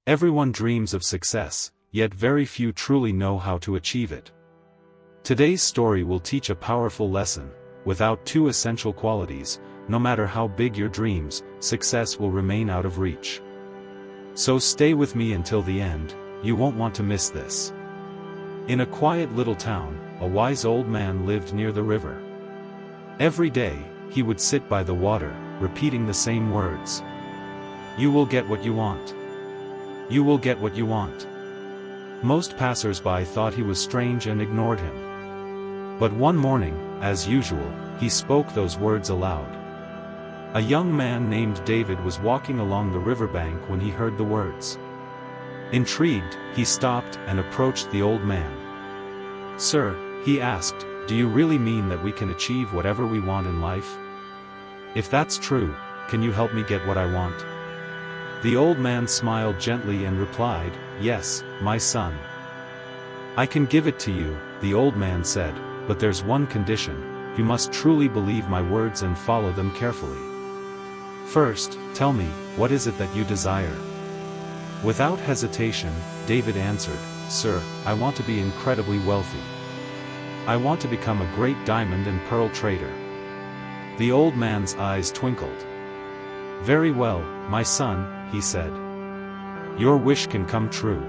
Everyone dreams of success, yet very few truly know how to achieve it. Today's story will teach a powerful lesson: without two essential qualities, no matter how big your dreams, success will remain out of reach. So stay with me until the end, you won't want to miss this. In a quiet little town, a wise old man lived near the river. Every day, he would sit by the water, repeating the same words. "You will get what you want. You will get what you want." Most passers-by thought he was strange and ignored him. But one morning, as usual, he spoke those words aloud. A young man named David was walking along the riverbank when he heard the words. Intrigued, he stopped and approached the old man. "Sir," he asked, "do you really mean that we can achieve whatever we want in life? If that's true, can you help me get what I want?" The old man smiled gently and replied, "Yes, my son. I can give it to you," the old man said, "but there's one condition: you must truly believe my words and follow them carefully. First, tell me, what is it that you desire?" Without hesitation, David answered, "Sir, I want to be incredibly wealthy. I want to become a great diamond and pearl trader." The old man's eyes twinkled. "Very well, my son," he said. "Your wish can come true.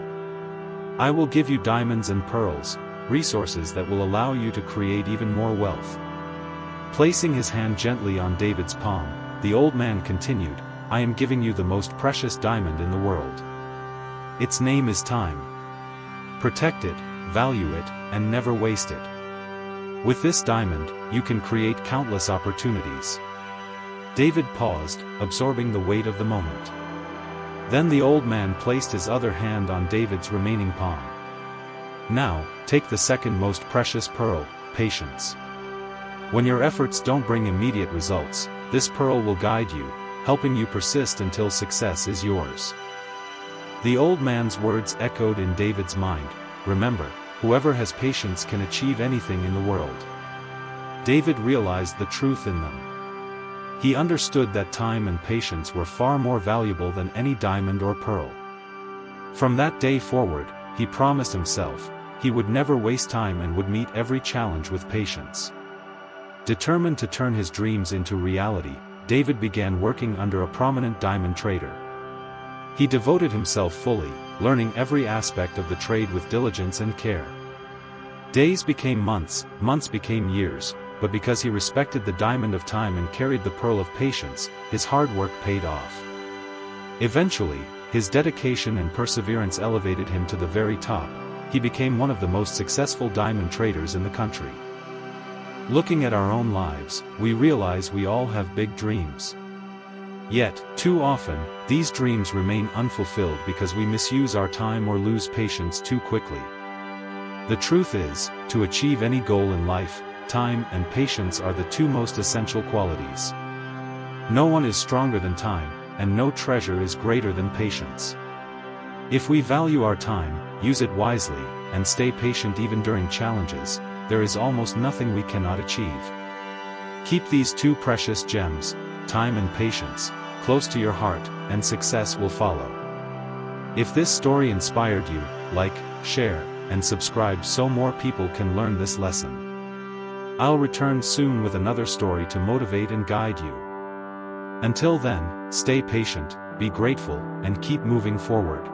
I will give you diamonds and pearls, resources that will allow you to create even more wealth." Placing his hand gently on David's palm, the old man continued, "I am giving you the most precious diamond in the world. Its name is time. Protect it, value it, and never waste it. With this diamond, you can create countless opportunities." David paused, absorbing the weight of the moment. Then the old man placed his other hand on David's remaining palm. "Now, take the second most precious pearl, patience. When your efforts don't bring immediate results, this pearl will guide you, helping you persist until success is yours." The old man's words echoed in David's mind. Remember, whoever has patience can achieve anything in the world. David realized the truth in them. He understood that time and patience were far more valuable than any diamond or pearl. From that day forward, he promised himself, he would never waste time and would meet every challenge with patience. Determined to turn his dreams into reality, David began working under a prominent diamond trader. He devoted himself fully, learning every aspect of the trade with diligence and care. Days became months, months became years, but because he respected the diamond of time and carried the pearl of patience, his hard work paid off. Eventually, his dedication and perseverance elevated him to the very top. He became one of the most successful diamond traders in the country. Looking at our own lives, we realize we all have big dreams. Yet, too often, these dreams remain unfulfilled because we misuse our time or lose patience too quickly. The truth is, to achieve any goal in life, time and patience are the two most essential qualities. No one is stronger than time, and no treasure is greater than patience. If we value our time, use it wisely, and stay patient even during challenges, there is almost nothing we cannot achieve. Keep these two precious gems, time and patience, close to your heart, and success will follow. If this story inspired you, like, share, and subscribe so more people can learn this lesson. I'll return soon with another story to motivate and guide you. Until then, stay patient, be grateful, and keep moving forward.